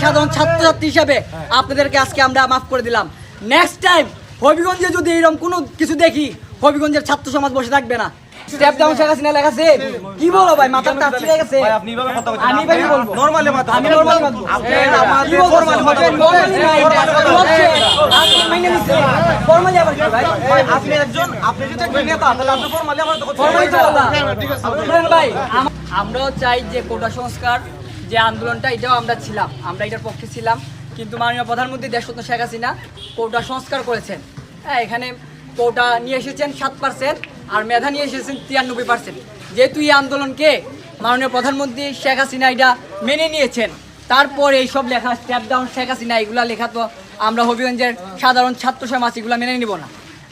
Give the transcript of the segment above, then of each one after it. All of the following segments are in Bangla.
সাধারণ ছাত্রছাত্রী হিসাবে আপনাদেরকে আজকে আমরা মাফ করে দিলাম। নেক্সট টাইম হবিগঞ্জে যদি এরকম কোনো কিছু দেখি, হবিগঞ্জের ছাত্র সমাজ বসে থাকবে না। স্টেপ ডাউন শেখ হাসিনা লেখা আছে, কি বলো ভাই, মাথার টাচ ঠিক আছে। আপনি এইভাবে কথা বলছেন, আমি ভাই বলবো নরমালি মাথা, আমি নরমালি বলবো, আপনি আমাদের ফরমালি কথা ফরমালি আবার কি ভাই, আপনি একজন, আপনি যদি একজন নেতা তাহলে আপনি ফরমালি আমার কথা ফরমালি তো আলাদা। ভাই আমরাও চাই যে কোটা সংস্কার যে আন্দোলনটা, এটাও আমরা ছিলাম, আমরা এটার পক্ষে ছিলাম, কিন্তু মাননীয় প্রধানমন্ত্রী দেশরত্ন শেখ হাসিনা কোটা সংস্কার করেছেন। হ্যাঁ, এখানে কোটা নিয়ে এসেছেন 7% আর মেধা নিয়ে এসেছেন 93%। যেহেতু এই আন্দোলনকে মাননীয় প্রধানমন্ত্রী শেখ হাসিনা এটা মেনে নিয়েছেন, তারপর এইসব লেখা স্টেপ ডাউন শেখ হাসিনা এগুলা লেখা তো আমরা হবিগঞ্জের সাধারণ ছাত্র সমাজ এগুলো মেনে নিব না।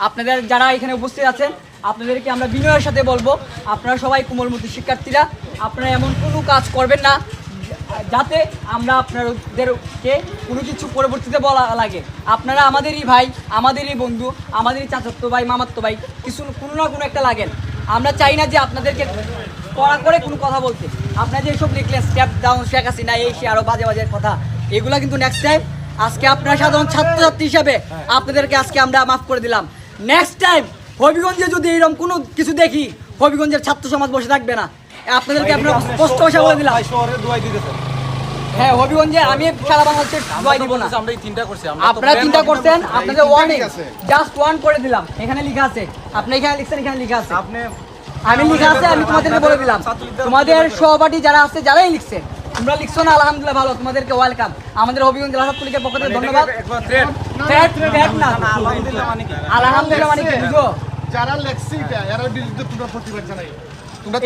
আপনাদের যারা এখানে উপস্থিত আছেন আপনাদেরকে আমরা বিনয়ের সাথে বলবো, আপনারা সবাই কোমলমতি শিক্ষার্থীরা, আপনারা এমন কোনো কাজ করবেন না যাতে আমরা আপনাদেরকে কোনো কিছু পরবর্তীতে বলা লাগে। আপনারা আমাদেরই ভাই, আমাদেরই বন্ধু, আমাদেরই চাচাতো ভাই, মামাতো ভাই, কোনো না কোনো একটা লাগেন। আমরা চাই না যে আপনাদেরকে কড়া করে কোনো কথা বলতে। আপনারা যে সব লিখলেন স্টেপ ডাউন শেখ হাসিনা, এই সে আরও বাজে বাজে কথা, এগুলো কিন্তু নেক্সট টাইম আজকে আপনারা সাধারণ ছাত্রছাত্রী হিসাবে আপনাদেরকে আজকে আমরা মাফ করে দিলাম। নেক্সট টাইম হবিগঞ্জে যদি এরকম কোনো কিছু দেখি, হবিগঞ্জের ছাত্র সমাজ বসে থাকবে না। আপনাদেরকে আপনারা স্পষ্ট ভাষা বলে দিলাম। শহরে দোয়াই দিতেছেন। হ্যাঁ, হবিগঞ্জে আমি সারা বাংলাদেশের দোয়াই দিব না। আমরা এই তিনটা করছি, আপনারা চিন্তা করছেন, আপনাদের ওয়ার্নিং জাস্ট ওয়ান করে দিলাম, এখানে লেখা আছে, আপনি এখানে লিখছেন, এখানে লেখা আছে, আপনি আমি লেখা আছে, আমি তোমাদেরকে বলে দিলাম। তোমাদের সহপাঠী যারা আছে, যারাই লিখছে, তোমরা লিখছো না, আলহামদুলিল্লাহ, ভালো, তোমাদেরকে ওয়েলকাম। আমাদের হবিগঞ্জ জেলা ছাত্রলীগের পক্ষ থেকে ধন্যবাদ। একবার থ্রেড থ্রেড না, আলহামদুলিল্লাহ মানে কি? আলহামদুলিল্লাহ মানে কি বুঝো? যারা লেখছে এটা এর বিরুদ্ধে তোমরা প্রতিবাদ জানাই।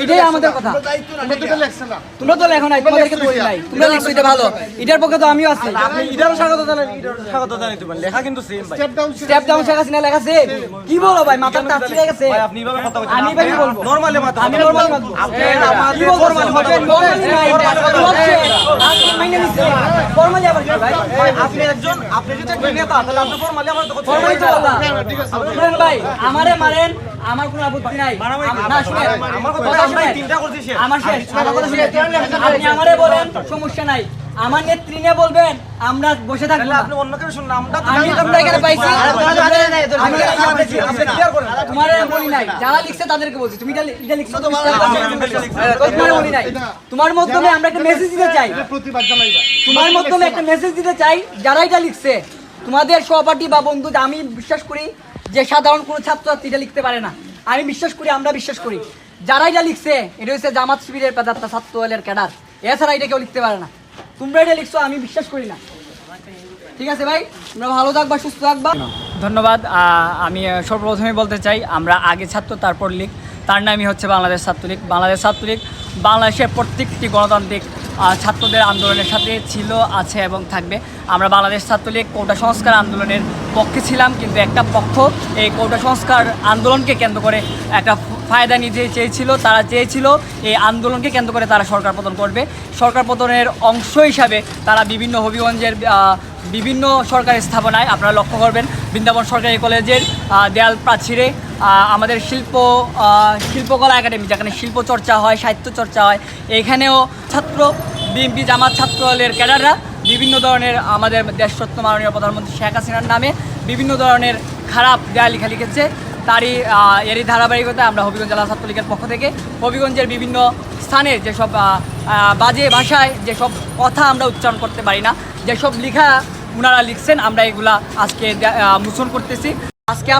এটাই আমাদের কথা। তোমরা তো লেখছ না। তোমরা তো লেখো নাই, তোমাদেরকে দোষ নাই, তোমরা লিখছো, এটা ভালো, এটার পক্ষে তো আমিও আছি। আপনি ইদারও স্বাগত জানান, ইদারও স্বাগত জানাইতে পারেন, লেখা কিন্তু সেম ভাই। স্টেপ ডাউন শেখ হাসিনা লেখা আছে, কি বলো ভাই, মাথার টাচ ঠিক আছে। ভাই আপনি এইভাবে কথা বলছেন, আমি ভাই বলবো নরমালি মাথা, আমি নরমালি বলবো, আপনি আমাদের ফরমালি কথা ফরমালি আবার কি ভাই, আপনি একজন, আপনি যদি একজন নেতা তাহলে আপনি ফরমালি আমার কথা ফরমালি তো আলাদা। শুনেন ভাই, আমারে মারেন, আমার কোনো আপত্তি নাই। না শুনেন, আমার কথা কথা আমরা শুনেন, তিনটা করছি শেষ। আমার শেষ, আমার কথা শুনেন। আপনি আমারে বলেন, সমস্যা নাই, আমার নেত্রী নিয়ে বলবেন, আমরা বসে থাকবো তাহলে না। আপনি অন্য কেউ শুনুন, আমরা আমি তোমরা এখানে পাইছি, আপনি ক্লিয়ার করেন। তোমার বলি নাই, যারা লিখছে তাদেরকে বলছি, তুমি এটা লিখছো, তোমার বলি নাই। তোমার মাধ্যমে আমরা একটা মেসেজ দিতে চাই, প্রতিবাদ জানাইবা। তোমার মাধ্যমে একটা মেসেজ দিতে চাই, যারা এটা লিখছে তোমাদের সহপাঠী বা বন্ধু, আমি বিশ্বাস করি যে সাধারণ কোনো ছাত্রছাত্রী এটা লিখতে পারে না। আমি বিশ্বাস করি, আমরা বিশ্বাস করি, যারা এটা লিখছে এটা হচ্ছে জামাত শিবিরের পেদাত্তা ছাত্র দলের ক্যাডার, এছাড়া এটা কেউ লিখতে পারে না। তোমরা এটা লিখছো, আমি বিশ্বাস করি না। ঠিক আছে ভাই, তোমরা ভালো থাকবা, সুস্থ থাকবা। ধন্যবাদ। আমি সর্বপ্রথমে বলতে চাই, আমরা আগে ছাত্র তারপর লীগ, তার নামই হচ্ছে বাংলাদেশ ছাত্রলীগ। বাংলাদেশ ছাত্রলীগ বাংলাদেশের প্রত্যেকটি গণতান্ত্রিক ছাত্রদের আন্দোলনের সাথে ছিল, আছে এবং থাকবে। আমরা বাংলাদেশ ছাত্রলীগ কোটা সংস্কার আন্দোলনের পক্ষে ছিলাম, কিন্তু একটা পক্ষ এই কোটা সংস্কার আন্দোলনকে কেন্দ্র করে একটা ফায়দা নিতে চেয়েছিল। তারা চেয়েছিল এই আন্দোলনকে কেন্দ্র করে তারা সরকার পতন করবে। সরকার পতনের অংশ হিসাবে তারা বিভিন্ন হবিগঞ্জের বিভিন্ন সরকারি স্থাপনায়, আপনারা লক্ষ্য করবেন, বৃন্দাবন সরকারি কলেজের দেয়াল প্রাচীরে আমাদের শিল্পকলা একাডেমি, যেখানে শিল্প চর্চা হয়, সাহিত্য চর্চা হয়, এখানেও ছাত্র বিএনপি জামাত ছাত্র দলের ক্যাডাররা বিভিন্ন ধরনের আমাদের দেশরত্ন মাননীয় প্রধানমন্ত্রী শেখ হাসিনার নামে বিভিন্ন ধরনের খারাপ দেয়ালিখা লিখেছে। এরই ধারাবাহিকতায় আমরা হবিগঞ্জ জেলা ছাত্রলীগের পক্ষ থেকে হবিগঞ্জের বিভিন্ন স্থানে যেসব বাজে ভাষায় যেসব কথা আমরা উচ্চারণ করতে পারি না, যেসব লেখা ওনারা লিখছেন, আমরা এগুলা আজকে মোচন করতেছি। আজকে